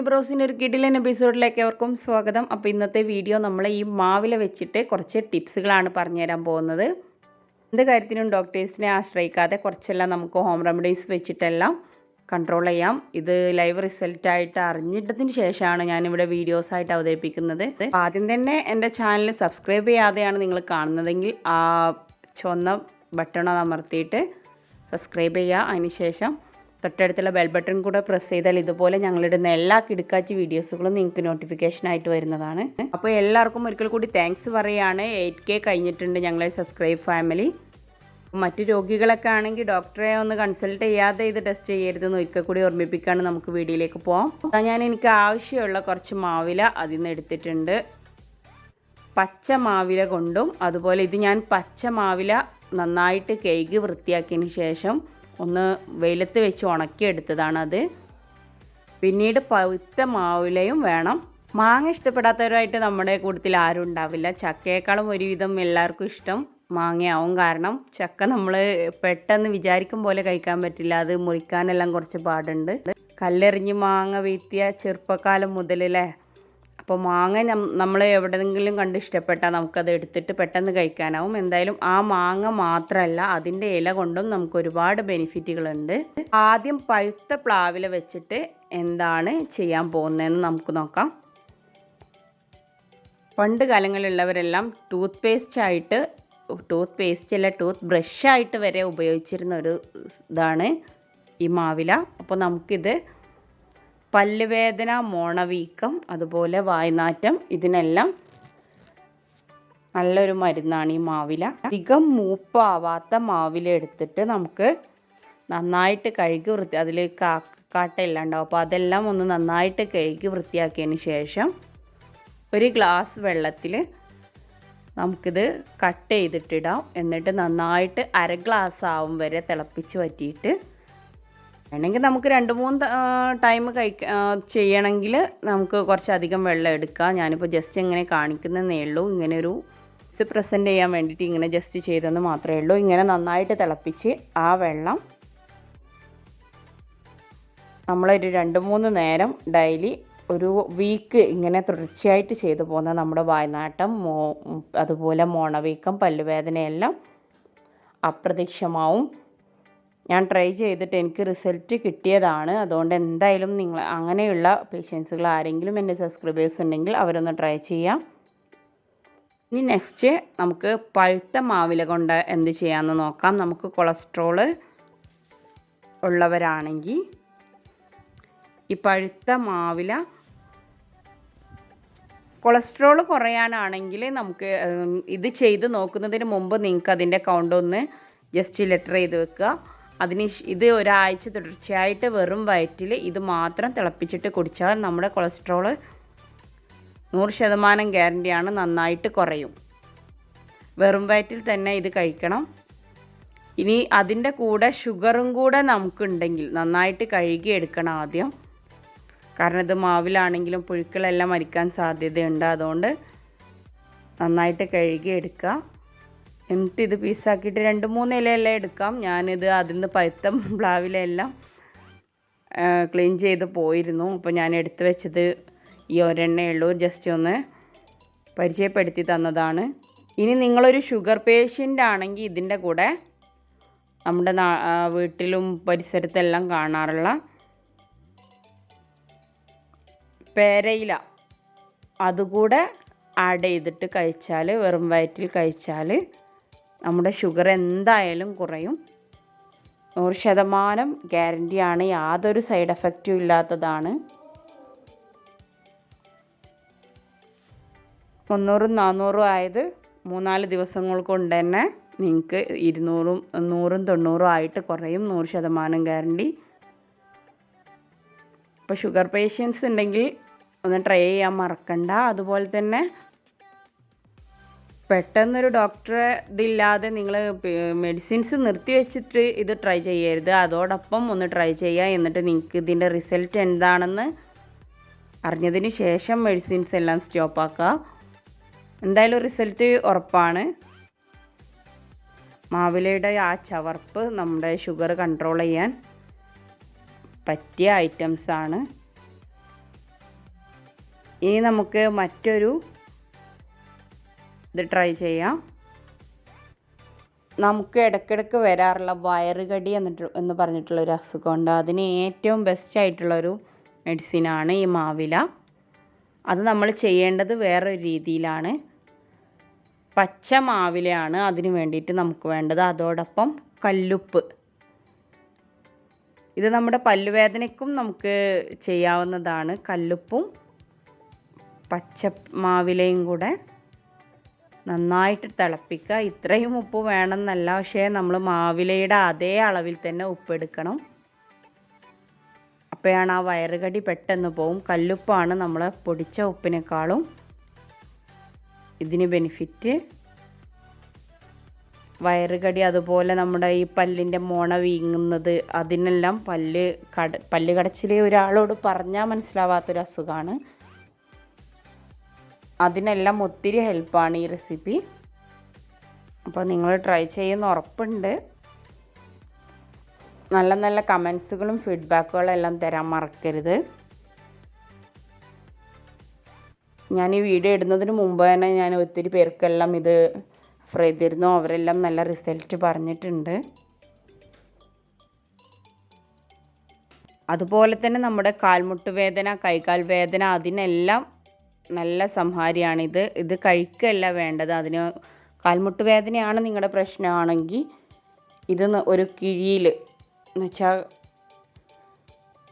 ബ്രോസിൻ്റെ ഒരു കിടിലൻ എപ്പിസോഡിലേക്ക് അവർക്കും സ്വാഗതം. അപ്പോൾ ഇന്നത്തെ വീഡിയോ നമ്മൾ ഈ മാവില വെച്ചിട്ട് കുറച്ച് ടിപ്സുകളാണ് പറഞ്ഞുതരാൻ പോകുന്നത്. എന്ത് കാര്യത്തിനും ഡോക്ടേഴ്സിനെ ആശ്രയിക്കാതെ കുറച്ചെല്ലാം നമുക്ക് ഹോം റെമഡീസ് വെച്ചിട്ടെല്ലാം കൺട്രോൾ ചെയ്യാം. ഇത് ലൈവ് റിസൾട്ടായിട്ട് അറിഞ്ഞിട്ടതിന് ശേഷമാണ് ഞാനിവിടെ വീഡിയോസായിട്ട് അവതരിപ്പിക്കുന്നത്. ആദ്യം തന്നെ എൻ്റെ ചാനൽ സബ്സ്ക്രൈബ് ചെയ്യാതെയാണ് നിങ്ങൾ കാണുന്നതെങ്കിൽ ആ ചുവന്ന ബട്ടൺ അമർത്തിയിട്ട് സബ്സ്ക്രൈബ് ചെയ്യുക. അതിനുശേഷം തൊട്ടടുത്തുള്ള ബെൽ ബട്ടൺ കൂടെ പ്രസ് ചെയ്താൽ ഇതുപോലെ ഞങ്ങളിടുന്ന എല്ലാ കിടുക്കാച്ചി വീഡിയോസുകളും നിങ്ങൾക്ക് നോട്ടിഫിക്കേഷനായിട്ട് വരുന്നതാണ്. അപ്പോൾ എല്ലാവർക്കും ഒരിക്കൽ കൂടി താങ്ക്സ് പറയുകയാണ്. 8K കഴിഞ്ഞിട്ടുണ്ട് ഞങ്ങളെ സബ്സ്ക്രൈബ് ഫാമിലി. മറ്റു രോഗികളൊക്കെ ആണെങ്കിൽ ഡോക്ടറെ ഒന്ന് കൺസൾട്ട് ചെയ്യാതെ ഇത് ടെസ്റ്റ് ചെയ്യരുതെന്ന് ഒരിക്കൽ കൂടി ഓർമ്മിപ്പിക്കുകയാണ്. നമുക്ക് വീഡിയോയിലേക്ക് പോകാം. എനിക്ക് ആവശ്യമുള്ള കുറച്ച് മാവില അതിൽ നിന്ന് എടുത്തിട്ടുണ്ട്. പച്ച മാവില കൊണ്ടും അതുപോലെ ഇത് ഞാൻ പച്ച മാവില നന്നായിട്ട് കഴുകി വൃത്തിയാക്കിയതിന് ശേഷം ഒന്ന് വെയിലത്ത് വെച്ച് ഉണക്കിയെടുത്തതാണ് അത്. പിന്നീട് പഴുത്ത മാവിലയും വേണം. മാങ്ങ ഇഷ്ടപ്പെടാത്തവരായിട്ട് നമ്മുടെ കൂട്ടത്തിൽ ആരും ഉണ്ടാവില്ല. ചക്കയേക്കാളും ഒരുവിധം എല്ലാവർക്കും ഇഷ്ടം മാങ്ങയാവും. കാരണം ചക്ക നമ്മൾ പെട്ടെന്ന് വിചാരിക്കും പോലെ കഴിക്കാൻ പറ്റില്ല. അത് മുറിക്കാനെല്ലാം കുറച്ച് പാടുണ്ട്. കല്ലെറിഞ്ഞ് മാങ്ങ വീഴ്ത്തിയ ചെറുപ്പക്കാലം മുതലല്ലേ. അപ്പോൾ മാങ്ങ നമ്മൾ എവിടെയെങ്കിലും കണ്ട് ഇഷ്ടപ്പെട്ടാൽ നമുക്കത് എടുത്തിട്ട് പെട്ടെന്ന് കഴിക്കാനാവും. എന്തായാലും ആ മാങ്ങ മാത്രമല്ല അതിൻ്റെ ഇല കൊണ്ടും നമുക്ക് ഒരുപാട് ബെനിഫിറ്റുകളുണ്ട്. ആദ്യം പഴുത്ത പ്ലാവില വെച്ചിട്ട് എന്താണ് ചെയ്യാൻ പോകുന്നതെന്ന് നമുക്ക് നോക്കാം. പണ്ട് കാലങ്ങളിലുള്ളവരെല്ലാം ടൂത്ത് ബ്രഷായിട്ട് വരെ ഉപയോഗിച്ചിരുന്ന ഒരു ഇതാണ് ഈ മാവില. അപ്പോൾ നമുക്കിത് പല്ലുവേദന, മോണവീക്കം, അതുപോലെ വായ്നാറ്റം, ഇതിനെല്ലാം നല്ലൊരു മരുന്നാണ് ഈ മാവില. അധികം മൂപ്പാവാത്ത മാവില എടുത്തിട്ട് നമുക്ക് നന്നായിട്ട് കഴുകി അതിൽ കാട്ടെല്ലാം ഉണ്ടാവും. അപ്പോൾ അതെല്ലാം ഒന്ന് നന്നായിട്ട് കഴുകി വൃത്തിയാക്കിയതിന് ശേഷം ഒരു ഗ്ലാസ് വെള്ളത്തിൽ നമുക്കിത് കട്ട് ചെയ്തിട്ടിടാം. എന്നിട്ട് നന്നായിട്ട് 1/2 ഗ്ലാസ് ആവും വരെ തിളപ്പിച്ച് വറ്റിയിട്ട് വേണമെങ്കിൽ നമുക്ക് 2-3 ടൈം ചെയ്യണമെങ്കിൽ നമുക്ക് കുറച്ചധികം വെള്ളം എടുക്കാം. ഞാനിപ്പോൾ ജസ്റ്റ് ഇങ്ങനെ കാണിക്കുന്നതേ ഉള്ളൂ. ഇങ്ങനെ ഒരു പ്രസൻറ്റ് ചെയ്യാൻ വേണ്ടിയിട്ട് ഇങ്ങനെ ജസ്റ്റ് ചെയ്തെന്ന് മാത്രമേ ഉള്ളൂ. ഇങ്ങനെ നന്നായിട്ട് തിളപ്പിച്ച് ആ വെള്ളം നമ്മളൊരു 2-3 നേരം ഡെയിലി ഒരു വീക്ക് ഇങ്ങനെ തുടർച്ചയായിട്ട് ചെയ്തു പോകുന്ന നമ്മുടെ വായ്നാട്ടം, അതുപോലെ മോണവീക്കം, പല്ലുവേദനയെല്ലാം അപ്രത്യക്ഷമാവും. ഞാൻ ട്രൈ ചെയ്തിട്ട് എനിക്ക് റിസൾട്ട് കിട്ടിയതാണ്. അതുകൊണ്ട് എന്തായാലും നിങ്ങൾ അങ്ങനെയുള്ള പേഷ്യൻസുകൾ ആരെങ്കിലും എൻ്റെ സബ്സ്ക്രൈബേഴ്സ് ഉണ്ടെങ്കിൽ അവരൊന്ന് ട്രൈ ചെയ്യാം. ഇനി നെക്സ്റ്റ് നമുക്ക് പഴുത്ത മാവില കൊണ്ട് എന്ത് ചെയ്യാമെന്ന് നോക്കാം. നമുക്ക് കൊളസ്ട്രോള് ഉള്ളവരാണെങ്കിൽ ഈ പഴുത്ത മാവില കൊളസ്ട്രോൾ കുറയാനാണെങ്കിൽ നമുക്ക് ഇത് ചെയ്ത് നോക്കുന്നതിന് മുമ്പ് നിങ്ങൾക്ക് അതിൻ്റെ കൗണ്ട് ഒന്ന് ജസ്റ്റ് ലെറ്റർ ചെയ്ത് വെക്കുക. ഇത് ഒരാഴ്ച തുടർച്ചയായിട്ട് വെറും വയറ്റിൽ ഇത് മാത്രം തിളപ്പിച്ചിട്ട് കുടിച്ചാൽ നമ്മുടെ കൊളസ്ട്രോൾ 100% ഗ്യാരണ്ടിയാണ്, നന്നായിട്ട് കുറയും. വെറും വയറ്റിൽ തന്നെ ഇത് കഴിക്കണം. ഇനി അതിൻ്റെ കൂടെ ഷുഗറും കൂടെ നമുക്കുണ്ടെങ്കിൽ നന്നായിട്ട് കഴുകിയെടുക്കണം ആദ്യം. കാരണം ഇത് മാവിലാണെങ്കിലും പുഴുക്കളെല്ലാം മരിക്കാൻ സാധ്യതയുണ്ട്. അതുകൊണ്ട് നന്നായിട്ട് കഴുകിയെടുക്കുക. എന്നിട്ട് ഇത് പീസാക്കിയിട്ട് 2-3 ഇലയെല്ലാം എടുക്കാം. ഞാനിത് അതിൽ നിന്ന് പഴുത്ത പ്ലാവിലെല്ലാം ക്ലീൻ ചെയ്ത് പോയിരുന്നു. അപ്പോൾ ഞാൻ എടുത്തു വെച്ചത് ഈ ഒരെണ്ണേ ഉള്ളൂ. ജസ്റ്റ് ഒന്ന് പരിചയപ്പെടുത്തി തന്നതാണ്. ഇനി നിങ്ങളൊരു ഷുഗർ പേഷ്യൻ്റ് ആണെങ്കിൽ ഇതിൻ്റെ കൂടെ നമ്മുടെ വീട്ടിലും പരിസരത്തെല്ലാം കാണാറുള്ള പേരയില അതുകൂടെ ആഡ് ചെയ്തിട്ട് കഴിച്ചാൽ, വെറും വയറ്റിൽ കഴിച്ചാൽ നമ്മുടെ ഷുഗർ എന്തായാലും കുറയും. 100% ഗ്യാരണ്ടിയാണ്. യാതൊരു സൈഡ് എഫക്റ്റും ഇല്ലാത്തതാണ്. 300-400 ആയത് 3-4 ദിവസങ്ങൾ കൊണ്ട് തന്നെ നിങ്ങൾക്ക് 200, 100, 90 ആയിട്ട് കുറയും. 100% ഗ്യാരണ്ടി. ഇപ്പോൾ ഷുഗർ പേഷ്യൻസ് ഉണ്ടെങ്കിൽ ഒന്ന് ട്രൈ ചെയ്യാൻ മറക്കണ്ട. അതുപോലെ തന്നെ പെട്ടെന്നൊരു ഡോക്ടറെ ഇതില്ലാതെ നിങ്ങൾ മെഡിസിൻസ് നിർത്തി വെച്ചിട്ട് ഇത് ട്രൈ ചെയ്യരുത്. അതോടൊപ്പം ഒന്ന് ട്രൈ ചെയ്യുക. എന്നിട്ട് നിങ്ങൾക്ക് ഇതിൻ്റെ റിസൾട്ട് എന്താണെന്ന് അറിഞ്ഞതിന് ശേഷം മെഡിസിൻസ് എല്ലാം സ്റ്റോപ്പ് ആക്കുക. എന്തായാലും റിസൾട്ട് ഉറപ്പാണ്. മാവിലയുടെ ആ ചവർപ്പ് നമ്മുടെ ഷുഗർ കൺട്രോൾ ചെയ്യാൻ പറ്റിയ ഐറ്റംസാണ്. ഇനി നമുക്ക് മറ്റൊരു ഇത് ട്രൈ ചെയ്യാം. നമുക്ക് ഇടയ്ക്കിടയ്ക്ക് വരാറുള്ള വയറുകടി എന്ന് പറഞ്ഞിട്ടുള്ളൊരു അസുഖമുണ്ട്. അതിന് ഏറ്റവും ബെസ്റ്റ് ആയിട്ടുള്ളൊരു മെഡിസിനാണ് ഈ മാവില. അത് നമ്മൾ ചെയ്യേണ്ടത് വേറൊരു രീതിയിലാണ്. പച്ച മാവിലയാണ് അതിന് വേണ്ടിയിട്ട് നമുക്ക് വേണ്ടത്. അതോടൊപ്പം കല്ലുപ്പ്. ഇത് നമ്മുടെ പല്ലുവേദനയ്ക്കും നമുക്ക് ചെയ്യാവുന്നതാണ്. കല്ലുപ്പും പച്ച മാവിലയും കൂടെ നന്നായിട്ട് തിളപ്പിക്കുക. ഇത്രയും ഉപ്പ് വേണമെന്നല്ല, പക്ഷേ നമ്മൾ മാവിലയുടെ അതേ അളവിൽ തന്നെ ഉപ്പെടുക്കണം. അപ്പോഴാണ് ആ വയറുകടി പെട്ടെന്ന് പോവും. കല്ലുപ്പാണ് നമ്മൾ പൊടിച്ച ഉപ്പിനേക്കാളും ഇതിന് ബെനിഫിറ്റ്. വയറുകടി, അതുപോലെ നമ്മുടെ ഈ പല്ലിൻ്റെ മോണ വീങ്ങുന്നത്, അതിനെല്ലാം പല്ല് കടച്ചിൽ ഒരാളോട് പറഞ്ഞാൽ മനസ്സിലാവാത്തൊരു അസുഖമാണ്. അതിനെല്ലാം ഒത്തിരി ഹെൽപ്പാണ് ഈ റെസിപ്പി. അപ്പോൾ നിങ്ങൾ ട്രൈ ചെയ്യുന്ന ഉറപ്പുണ്ട്. നല്ല നല്ല കമൻസുകളും ഫീഡ്ബാക്കുകളും എല്ലാം തരാൻ മറക്കരുത്. ഞാൻ ഈ വീഡിയോ ഇടുന്നതിന് മുമ്പ് തന്നെ ഞാൻ ഒത്തിരി പേർക്കെല്ലാം ഇത് ഓഫർ ചെയ്തിരുന്നു. അവരെല്ലാം നല്ല റിസൾട്ട് പറഞ്ഞിട്ടുണ്ട്. അതുപോലെ തന്നെ നമ്മുടെ കാൽമുട്ട് വേദന, കൈകാൽ വേദന, അതിനെല്ലാം നല്ല സംഹാരിയാണിത്. ഇത് കഴിക്കുകയല്ല വേണ്ടത്. അതിന് കാൽമുട്ട് വേദനയാണ് നിങ്ങളുടെ പ്രശ്നമാണെങ്കിൽ ഇത് ഒരു കിഴിയിൽ എന്ന് വെച്ചാൽ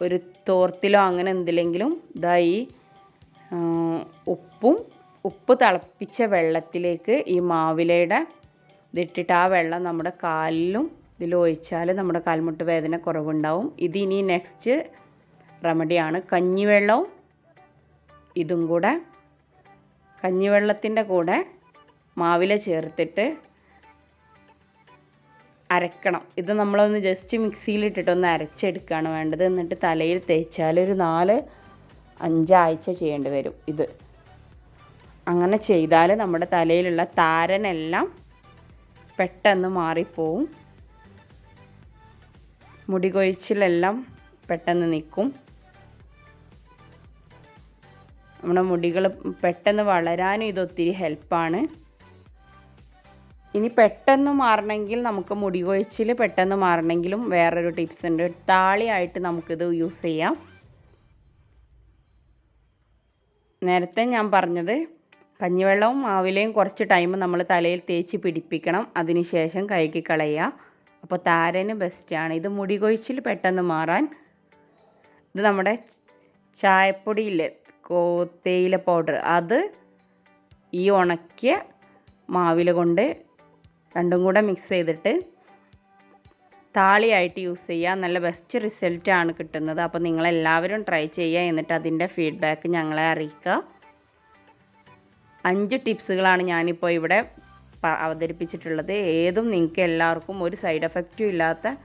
ഒരു തോർത്തിലോ അങ്ങനെ എന്തിലെങ്കിലും ഇതായി ഉപ്പ് തിളപ്പിച്ച വെള്ളത്തിലേക്ക് ഈ മാവിലയുടെ ഇതിട്ടിട്ട് ആ വെള്ളം നമ്മുടെ കാലിലും ഇതിലൊഴിച്ചാൽ നമ്മുടെ കാൽമുട്ട് വേദന കുറവുണ്ടാവും. ഇതിനി നെക്സ്റ്റ് റെമഡിയാണ്. കഞ്ഞിവെള്ളവും ഇതും കൂടെ, കഞ്ഞിവെള്ളത്തിൻ്റെ കൂടെ മാവില ചേർത്തിട്ട് അരക്കണം. ഇത് നമ്മളൊന്ന് ജസ്റ്റ് മിക്സിയിലിട്ടിട്ടൊന്ന് അരച്ചെടുക്കുകയാണ് വേണ്ടത്. എന്നിട്ട് തലയിൽ തേച്ചാൽ ഒരു 4-5 ആഴ്ച ചെയ്യേണ്ടി വരും ഇത്. അങ്ങനെ ചെയ്താൽ നമ്മുടെ തലയിലുള്ള താരനെല്ലാം പെട്ടെന്ന് മാറിപ്പോവും. മുടി കൊഴിച്ചിലെല്ലാം പെട്ടെന്ന് നിൽക്കും. നമ്മുടെ മുടികൾ പെട്ടെന്ന് വളരാനും ഇതൊത്തിരി ഹെൽപ്പാണ്. ഇനി പെട്ടെന്ന് മാറണമെങ്കിൽ, നമുക്ക് മുടി കൊഴിച്ചിൽ പെട്ടെന്ന് മാറണമെങ്കിലും വേറൊരു ടിപ്സ് ഉണ്ട്. താളിയായിട്ട് നമുക്കിത് യൂസ് ചെയ്യാം. നേരത്തെ ഞാൻ പറഞ്ഞത് കഞ്ഞിവെള്ളവും മാവിലയും കുറച്ച് ടൈം നമ്മൾ തലയിൽ തേച്ച് പിടിപ്പിക്കണം. അതിനുശേഷം കഴുകി കളയുക. അപ്പോൾ താരന് ബെസ്റ്റാണ് ഇത്. മുടി കൊഴിച്ചിൽ പെട്ടെന്ന് മാറാൻ ഇത് നമ്മുടെ ചായപ്പൊടിയില്ലേ, തേയില പൗഡർ, അത് ഈ ഉണക്കിയ മാവില കൊണ്ട് രണ്ടും കൂടെ മിക്സ് ചെയ്തിട്ട് താളിയായിട്ട് യൂസ് ചെയ്യുക. നല്ല ബെസ്റ്റ് റിസൾട്ടാണ് കിട്ടുന്നത്. അപ്പോൾ നിങ്ങളെല്ലാവരും ട്രൈ ചെയ്യുക. എന്നിട്ട് അതിൻ്റെ ഫീഡ്ബാക്ക് ഞങ്ങളെ അറിയിക്കുക. 5 ടിപ്സുകളാണ് ഞാനിപ്പോൾ ഇവിടെ അവതരിപ്പിച്ചിട്ടുള്ളത്. ഏതും നിങ്ങൾക്ക് എല്ലാവർക്കും ഒരു സൈഡ് എഫക്റ്റും ഇല്ലാത്ത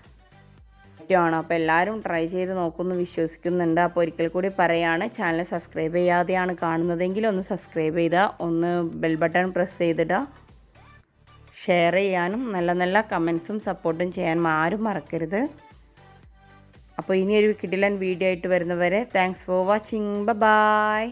ാണ്. അപ്പോൾ എല്ലാവരും ട്രൈ ചെയ്ത് നോക്കുമെന്ന് വിശ്വസിക്കുന്നുണ്ട്. അപ്പോൾ ഒരിക്കൽ കൂടി പറയുകയാണ്, ചാനൽ സബ്സ്ക്രൈബ് ചെയ്യാതെയാണ് കാണുന്നതെങ്കിൽ ഒന്ന് സബ്സ്ക്രൈബ് ചെയ്താൽ, ഒന്ന് ബെൽ ബട്ടൺ പ്രസ് ചെയ്തിടുക. ഷെയർ ചെയ്യാനും നല്ല നല്ല കമൻസും സപ്പോർട്ടും ചെയ്യാനും ആരും മറക്കരുത്. അപ്പോൾ ഇനിയൊരു കിടിലൻ വീഡിയോ ആയിട്ട് വരുന്നവരെ താങ്ക്സ് ഫോർ വാച്ചിങ്. ബൈ.